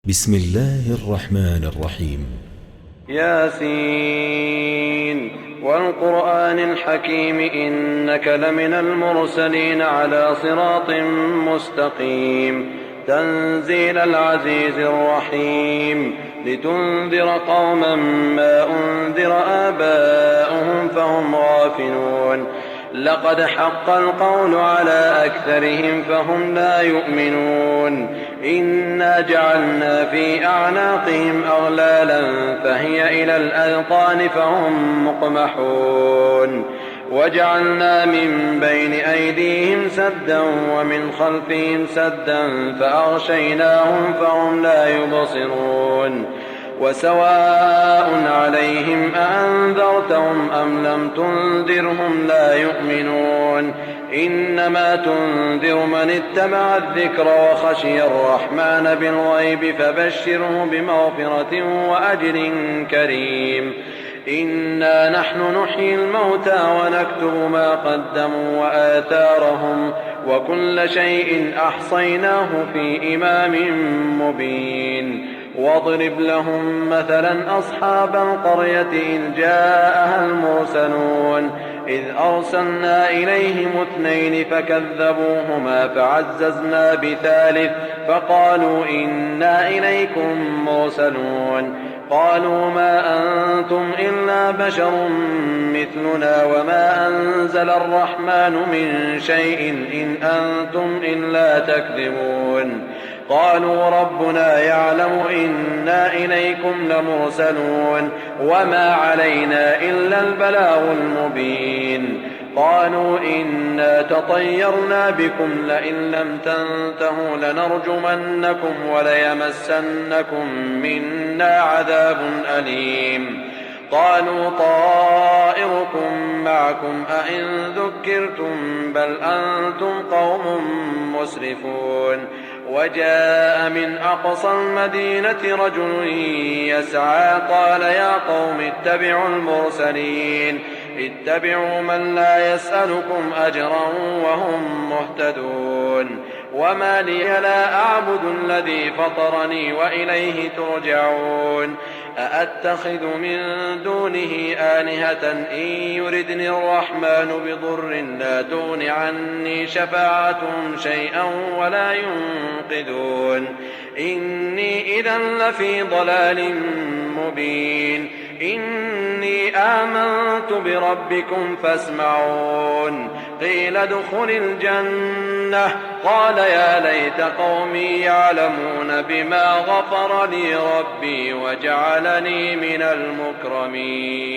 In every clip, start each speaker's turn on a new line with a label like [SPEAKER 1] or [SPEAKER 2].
[SPEAKER 1] بسم الله الرحمن الرحيم.
[SPEAKER 2] ياسين والقرآن الحكيم إنك لمن المرسلين على صراط مستقيم تنزيل العزيز الرحيم لتنذر قوما ما أنذر آباؤهم فهم غافلون لقد حق القول على أكثرهم فهم لا يؤمنون إنا جعلنا في أعناقهم أغلالا فهي إلى الأذقان فهم مقمحون وجعلنا من بين أيديهم سدا ومن خلفهم سدا فأغشيناهم فهم لا يبصرون وسواء عليهم أأنذرتهم أم لم تنذرهم لا يؤمنون إنما تنذر من اتبع الذكر وخشي الرحمن بالغيب فبشره بمغفرة وأجر كريم إنا نحن نحيي الموتى ونكتب ما قدموا وآثارهم وكل شيء أحصيناه في إمام مبين واضرب لهم مثلا أصحاب القرية إذ جاءها المرسلون إذ أرسلنا إليهم 2 فكذبوهما فعززنا بثالث فقالوا إنا إليكم مرسلون قالوا ما أنتم إلا بشر مثلنا وما أنزل الرحمن من شيء إن أنتم إلا تكذبون قالوا ربنا يعلم إنا إليكم لمرسلون وما علينا إلا البلاغ المبين قالوا إنا تطيرنا بكم لئن لم تنتهوا لنرجمنكم وليمسنكم منا عذاب أليم قالوا طائركم معكم أئن ذكرتم بل أنتم قوم مسرفون وجاء من أقصى المدينة رجل يسعى قال يا قوم اتبعوا المرسلين اتبعوا من لا يسألكم أجرا وهم مهتدون وما لي لا أعبد الذي فطرني وإليه ترجعون أأتخذ من دونه آلهة إن يردني الرحمن بضر لا تغن عني شفاعتهم شيئا ولا ينقذون إني إذا لفي ضلال مبين إني آمنت بربكم فاسمعون قيل ادخل الجنة قال يا ليت قومي يعلمون بما غفر لي ربي وجعلني من المكرمين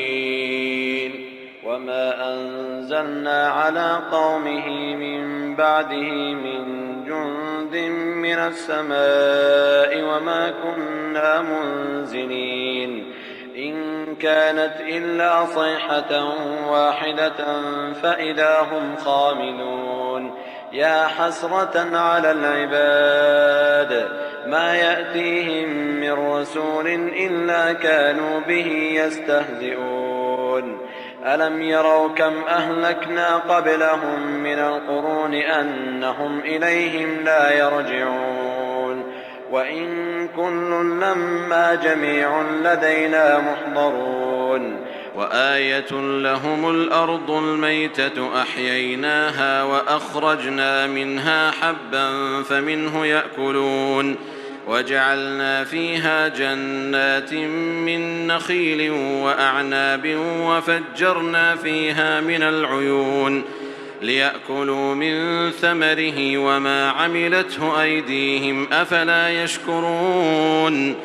[SPEAKER 2] وما أنزلنا على قومه من بعده من جند من السماء وما كنا منزلين إن كانت إلا صيحة واحدة فإذا هم خامدون يا حسرة على العباد ما يأتيهم من رسول إلا كانوا به يستهزئون ألم يروا كم أهلكنا قبلهم من القرون أنهم إليهم لا يرجعون وإن كل لما جميع لدينا محضرون وآية لهم الأرض الميتة أحييناها وأخرجنا منها حبا فمنه يأكلون وجعلنا فيها جنات من نخيل وأعناب وفجرنا فيها من العيون ليأكلوا من ثمره وما عملته أيديهم أفلا يشكرون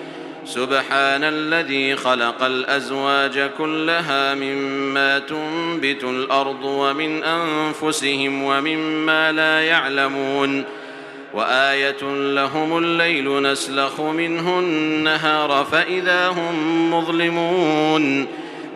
[SPEAKER 2] سبحان الذي خلق الأزواج كلها مما تنبت الأرض ومن أنفسهم ومما لا يعلمون وآية لهم الليل نسلخ منه النهار فإذا هم مظلمون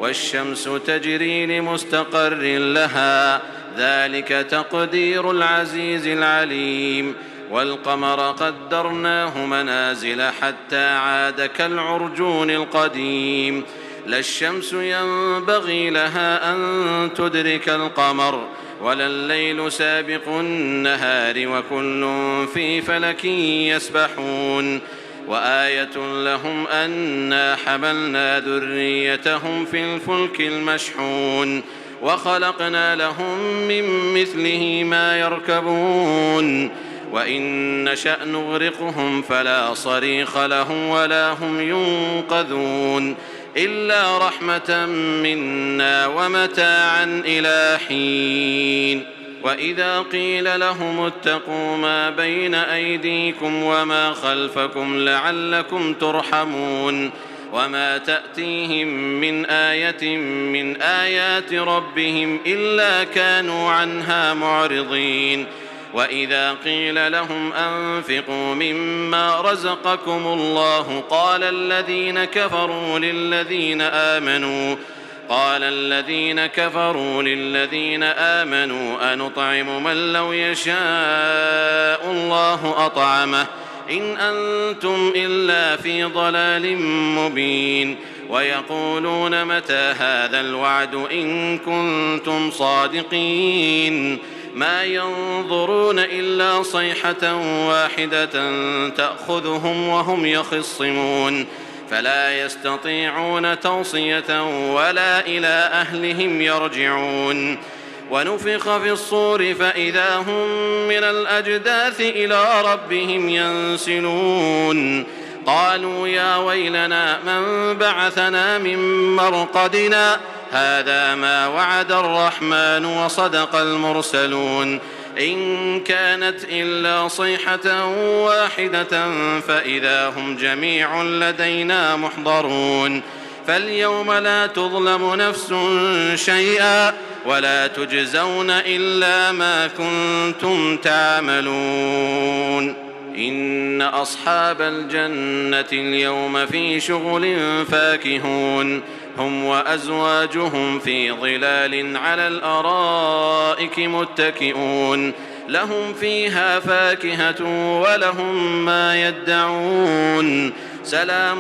[SPEAKER 2] والشمس تجري لمستقر لها ذلك تقدير العزيز العليم والقمر قدرناه منازل حتى عاد كالعرجون القديم لا الشمس ينبغي لها أن تدرك القمر ولا الليل سابق النهار وكل في فلك يسبحون
[SPEAKER 3] وآية لهم أنا حملنا ذريتهم في الفلك المشحون وخلقنا لهم من مثله ما يركبون وإن نشأ نغرقهم فلا صريخ لهم ولا هم ينقذون إلا رحمة منا ومتاعا إلى حين. وإذا قيل لهم اتقوا ما بين أيديكم وما خلفكم لعلكم ترحمون وما تأتيهم من آية من آيات ربهم إلا كانوا عنها معرضين. وإذا قيل لهم أنفقوا مما رزقكم الله قال الذين كفروا للذين آمنوا أنطعم من لو يشاء الله أطعمه إن أنتم إلا في ضلال مبين. ويقولون متى هذا الوعد إن كنتم صادقين ما ينظرون إلا صيحة واحدة تأخذهم وهم يخصمون فلا يستطيعون توصية ولا إلى أهلهم يرجعون. ونفخ في الصور فإذا هم من الأجداث إلى ربهم ينسلون قالوا يا ويلنا من بعثنا من مرقدنا هذا ما وعد الرحمن وصدق المرسلون إن كانت إلا صيحة واحدة فإذا هم جميع لدينا محضرون. فاليوم لا تظلم نفس شيئا ولا تجزون إلا ما كنتم تعملون. إن أصحاب الجنة اليوم في شغل فاكهون هم وأزواجهم في ظلال على الأرائك متكئون لهم فيها فاكهة ولهم ما يدعون سلام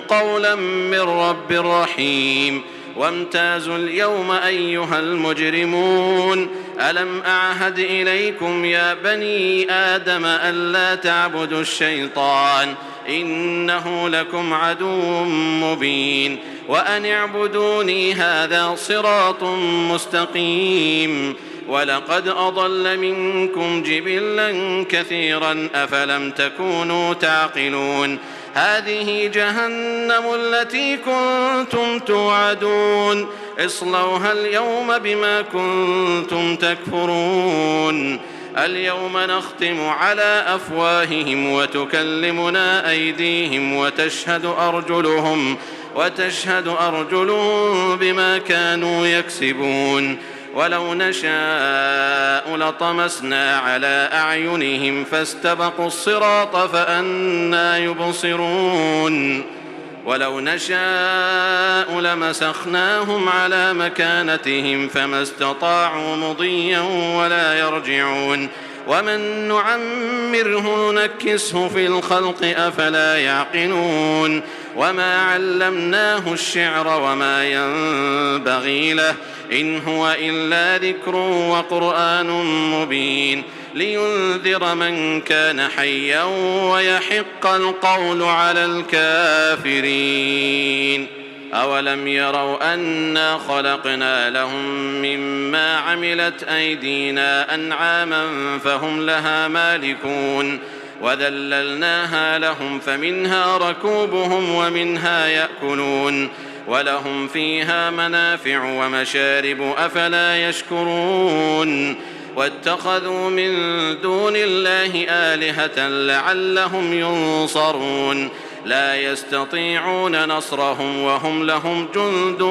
[SPEAKER 3] قولا من رب رحيم. وامتازوا اليوم أيها المجرمون ألم أعهد إليكم يا بني آدم ألا تعبدوا الشيطان إنه لكم عدو مبين وأن اعبدوني هذا صراط مستقيم. ولقد أضل منكم جبلا كثيرا أفلم تكونوا تعقلون هذه جهنم التي كنتم توعدون اصلوها اليوم بما كنتم تكفرون. اليوم نختم على أفواههم وتكلمنا أيديهم وتشهد أرجلهم بما كانوا يكسبون. ولو نشاء لطمسنا على أعينهم فاستبقوا الصراط فأنى يبصرون. ولو نشاء لمسخناهم على مكانتهم فما استطاعوا مضيا ولا يرجعون. ومن نعمره نكسه في الخلق أفلا يعقلون. وما علمناه الشعر وما ينبغي له إن هو إلا ذكر وقرآن مبين لينذر من كان حيا ويحق القول على الكافرين. أولم يروا أنا خلقنا لهم مما عملت أيدينا أنعاما فهم لها مالكون وذللناها لهم فمنها ركوبهم ومنها يأكلون ولهم فيها منافع ومشارب أفلا يشكرون. واتخذوا من دون الله آلهة لعلهم ينصرون لا يستطيعون نصرهم وهم لهم جند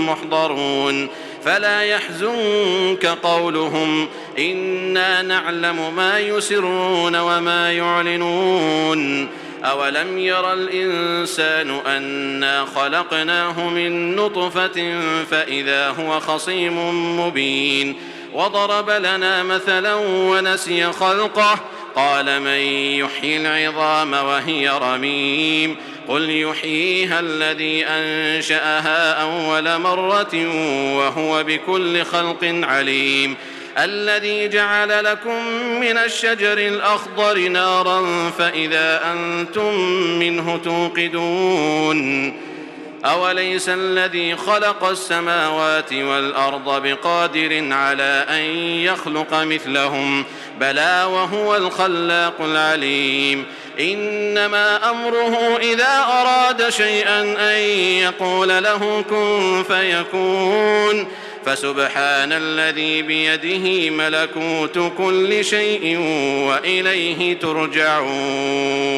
[SPEAKER 3] محضرون. فلا يحزنك قولهم إنا نعلم ما يسرون وما يعلنون. أولم ير الإنسان أنا خلقناه من نطفة فإذا هو خصيم مبين وضرب لنا مثلا ونسي خلقه قال من يحيي العظام وهي رميم قل يحييها الذي أنشأها أول مرة وهو بكل خلق عليم. الذي جعل لكم من الشجر الأخضر نارا فإذا أنتم منه توقدون أوليس الذي خلق السماوات والأرض بقادر على أن يخلق مثلهم بلى وهو الخلاق العليم إنما أمره إذا أراد شيئا أن يقول له كن فيكون فسبحان الذي بيده ملكوت كل شيء وإليه ترجعون